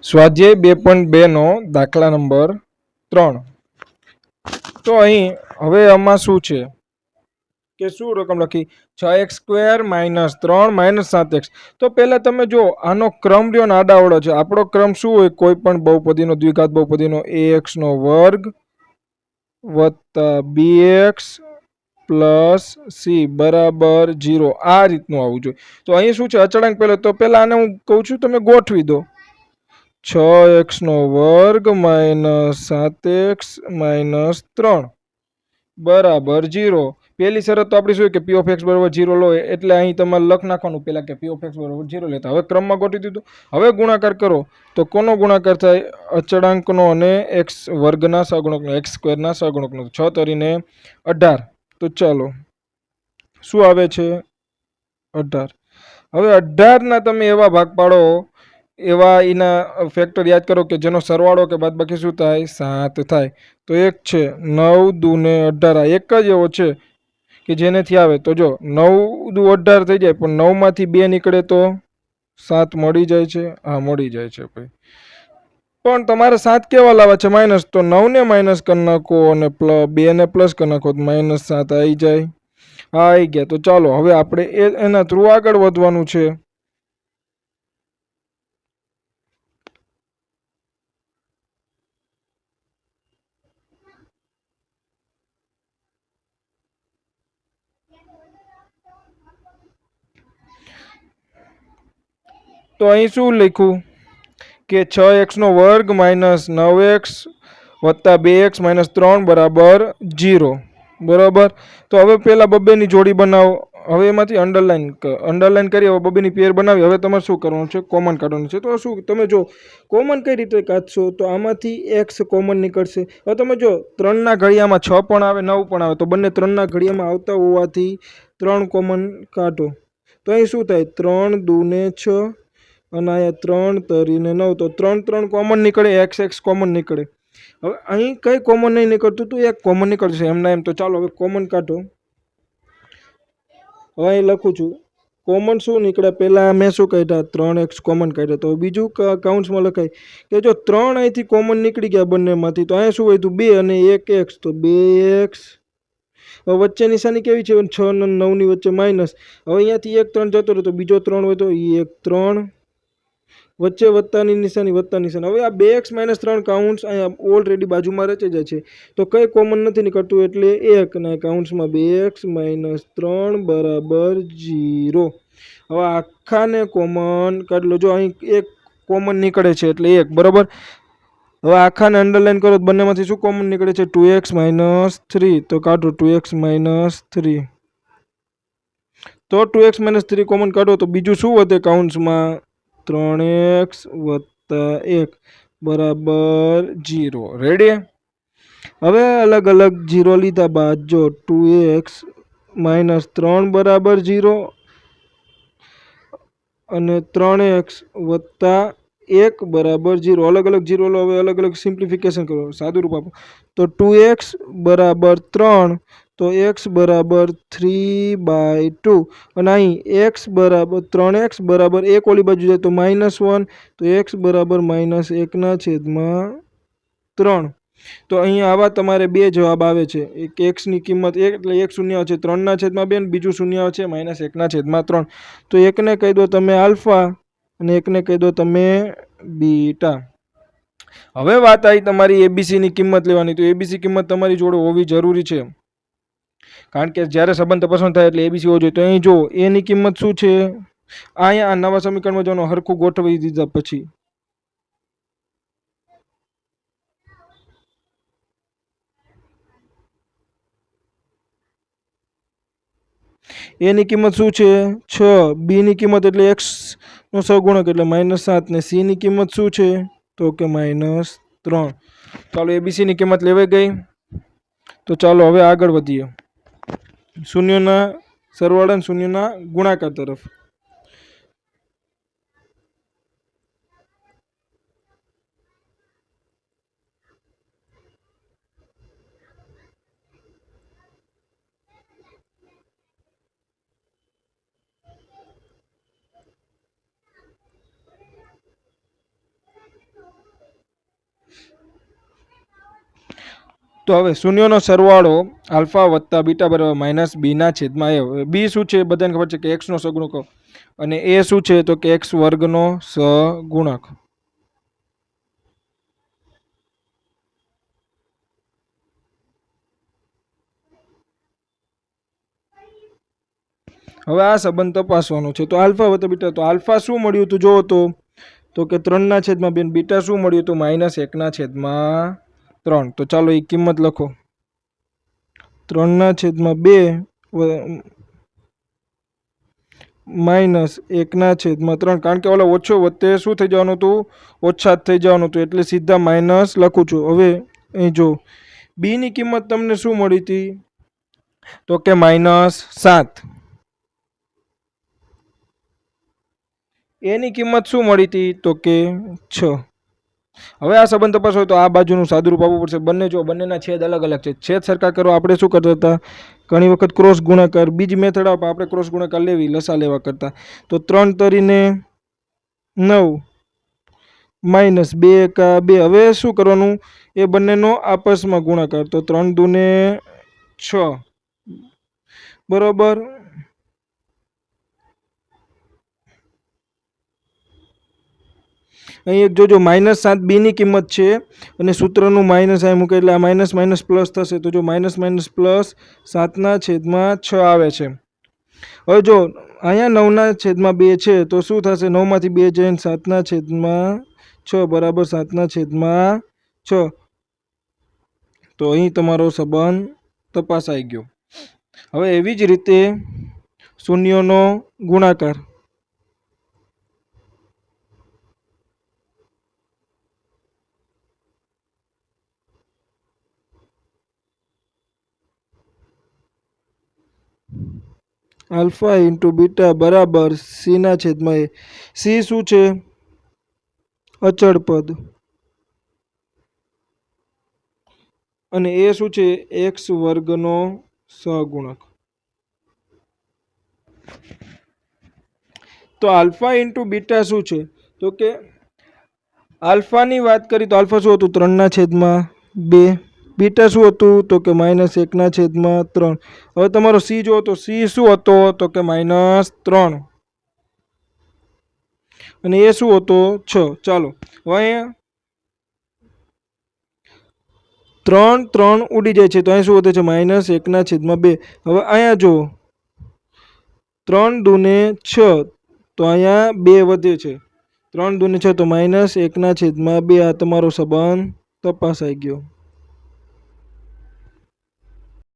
સ્વાધ્યાય 2.2 નો દાખલા નંબર 3। તો અહીં હવે આમાં શું છે કે શું રકમ લખી 6x² - 3 - 7x। તો પહેલા તમે જો આનો ક્રમ રહ્યો ને આડાવડો છે। આપણો ક્રમ શું હોય, કોઈ પણ બહુપદીનો દ્વિઘાત બહુપદીનો ax² + bx + c બરાબર 0 આ રીતનું આવવું જોઈએ। તો અહીં શું છે અચળાંક પહેલા, તો પહેલા આને હું કહું છું તમે ગોઠવી દો। 6x² - 7x - 3 બરાબર 0। પહેલી શરત તો આપણી શું કે p (x) = 0 લો, એટલે અહીં તમારે લખ નાખવાનું પહેલા કે p (x) = 0 લેતા। હવે ક્રમમાં ગોઠવી દીધું। હવે ગુણાકાર કરો તો કોનો ગુણાકાર થાય? અચળાંકનો અને x² ના સહગુણકનો, x² ના સહગુણકનો। 6 તરીને 18। તો ચાલો શું આવે છે 18। હવે 18 ના તમે એવા ભાગ પાડો, એવા એના ફેક્ટર યાદ કરો કે જેનો સરવાળો કે બાદબાકી શું થાય 7 થાય। તો એક છે 9 દુ ને 18, આ એક જ એવો છે કે જેનેથી આવે। તો જો 9 દુ 18 થઈ જાય, પણ 9 માંથી 2 નીકળે તો 7 મળી જાય છે। હા મળી જાય છે ભાઈ, પણ તમારે 7 કેવા લાવવા છે માઇનસ, તો 9 ને માઇનસ કરી નાખો અને 2 ને પ્લસ કરી નાખો તો -7 આવી જાય। હા આવી ગયા। તો ચાલો હવે આપણે એના થ્રુ આગળ વધવાનું છે। તો અહીં શું લખ્યું કે 6x² - 9x + 2x - 3 બરાબર 0 બરાબર। તો હવે પહેલા બબ્બેની જોડી બનાવો। હવે એમાંથી અંડરલાઈન કરી હવે બબ્બેની પેર બનાવી। હવે તમારે શું કરવાનું છે? કોમન કાઢવાનું છે। તો શું તમે જો કોમન કઈ રીતે કાઢશો, તો આમાંથી x કોમન નીકળશે। હવે તમે જો 3ના ઘડિયામાં 6 પણ આવે 9 પણ આવે, તો બંને 3ના ઘડિયામાં આવતા હોવાથી 3 કોમન કાઢો। તો અહીં શું થાય 3 દુ ને 6 અને અહીંયા 3 તરીને 9, તો 3 3 કોમન નીકળે, x કોમન નીકળે। હવે અહીં કઈ કોમન નહીં નીકળતું, તો એક કોમન નીકળશે એમના એમ। તો ચાલો હવે કોમન કાઢો। હવે અહીં લખું છું કોમન શું નીકળ્યા, પહેલાં મેં શું કાઢ્યા 3x કોમન કાઢ્યા। તો બીજું કાઉન્સમાં લખાય કે જો 3 અહીંથી કોમન નીકળી ગયા બંનેમાંથી, તો અહીંયા શું વધ્યું 2 અને 1x, તો 2x। હવે વચ્ચે નિશાની કેવી છે 6 અને 9 ની વચ્ચે માઇનસ। હવે અહીંયાથી 1 3 જતો રહ્યો, તો બીજો 3 વધ્યો, એ 1 3 વચ્ચે વત્તાની નિશાની વત્તા નિશાની। હવે આ 2x - 3 કાઉન્સ અહીંયા ઓલરેડી બાજુમાં રચાઈ જાય છે, તો કંઈ કોમન નથી નીકળતું, એટલે 1 ના કાઉન્સમાં 2x - 3 બરાબર 0। હવે આખાને કોમન કાઢી લો। જો અહીં એક કોમન નીકળે છે એટલે 1 બરાબર। હવે આખાને અંડરલાઈન કરો તો બંનેમાંથી શું કોમન નીકળે છે 2x - 3, તો કાઢો 2x - 3। તો 2x - 3 કોમન કાઢો તો બીજું શું વધે કાઉન્સમાં 3x + 1 બરાબર 0। રેડી? હવે અલગ અલગ 0 લીધા બાદ જો 2x - 3 બરાબર 0 અને 3x + 1 બરાબર 0। અલગ અલગ 0 લો। હવે અલગ અલગ સિમ્પ્લિફિકેશન કરો, સાદું રૂપ આપો। તો 2x બરાબર 3, તો x બરાબર 3/2 અને અહીં x બરાબર 3x બરાબર 1 ઓલી બાજુ જાય તો -1, તો x બરાબર -1/3। તો અહીંયા આવા તમારે બે જવાબ આવે છે। એક x ની કિંમત 1 એટલે 1 શૂન્ય છે 3/2 અને બીજું શૂન્ય છે -1/3। તો એકને કહી દો તમે આલ્ફા અને એકને કહી દો તમે બીટા। હવે વાત આવી તમારી એબીસી ની કિંમત લેવાની। તો એબીસી કિંમત તમારી જોડે હોવી જરૂરી છે, કારણ કે જ્યારે સંબંધ પસંદ થાય એટલે એબીસી હોવો જોઈએ। તો અહીં જો એ ની કિંમત શું છે, અહીંયા આ નવા સમીકરણમાં જવાનું હરખું ગોઠવી દીધા પછી એ ની કિંમત શું છે 6, બી ની કિંમત એટલે x નો સહગુણક એટલે -7 ને સી ની કિંમત શું છે તો કે -3। ચાલો એબીસી ની કિંમત લેવાઈ ગઈ। તો ચાલો હવે આગળ વધીએ શૂન્યના સરવાળા અને શૂન્યના ગુણાકાર તરફ। તો હવે શૂન્યનો સરવાળો આલ્ફા વત્તા બીટા બરાબર માઇનસ બીના છેદમાં એ. બી શું છે બધાને ખબર છે કે એક્સનો સગુણક અને એ શું છે તો કે એક્સ વર્ગનો સગુણક. હવે આ સંબંધ તપાસવાનો છે. તો આલ્ફા વત્તા બીટા, તો આલ્ફા શું મળ્યું હતું જોવો તો કે 3/2, બીટા શું મળ્યું હતું -1/3. તો ચાલો એ કિંમત લખો. 3/2 -1/3, કારણ કે ઓલા ઓછો વચ્ચે શું થઈ જવાનું હતું, ઓછા જ થઈ જવાનું હતું, એટલે સીધા માઇનસ લખું છું. હવે અહીં જો બી ની કિંમત તમને શું મળી હતી તો કે -7. એની કિંમત શું મળી હતી તો કે 6. હવે આ સંબંધ તપાસો હોય તો આ બાજુનું સાદુરૂપ આપવું પડશે. બંને જો બંનેના છેદ અલગ અલગ છે. છેદ સરખા કરવા આપણે શું કરતા હતા, ઘણી વખત ક્રોસ ગુણાકાર, બીજી મેથડ આપણે ક્રોસ ગુણાકાર લેવી, લસા લેવા કરતા. તો 3 તરીને 9 -2 કા 2. હવે શું કરવાનું, એ બંનેનો આપસમાં ગુણાકાર. તો 3 દૂને 6 બરોબર. અહીં એક જોજો -7 બી ની કિંમત છે અને સૂત્રનું માઇનસ અહીં મૂકે એટલે આ માઇનસ માઇનસ પ્લસ થશે. તો જો માઇનસ માઇનસ પ્લસ 7/6 આવે છે. હવે જો અહીંયા 9/2 છે તો શું થશે, 9માંથી 2 જઈને 7/6 બરાબર 7/6. તો અહીં તમારો સંબંધ તપાસાઈ ગયો. હવે એવી જ રીતે શૂન્યનો ગુણાકાર. આલ્ફા ઇન્ટુ બીટા બરાબર c/a. સી શું છે, અચળ પદ, અને એ શું છે, એક્સ વર્ગનો સહગુણક. તો આલ્ફા ઇન્ટુ બીટા શું છે તો કે આલ્ફાની વાત કરી તો આલ્ફા શું હતું 3/2. બીટા શું હતું તો કે -1/3. હવે તમારો સી જો તો સી શું હતો તો કે -3 અને એ શું હતો 6. ચાલો હવે અહીંયા 3 ઉડી જાય છે તો અહીં શું વધે છે -1/2. હવે અહીંયા જો 3 દૂને 6 તો અહીંયા 2 વધે છે. 3 દૂને 6 તો -1/2. આ તમારો સંબંધ તપાસાઈ ગયો.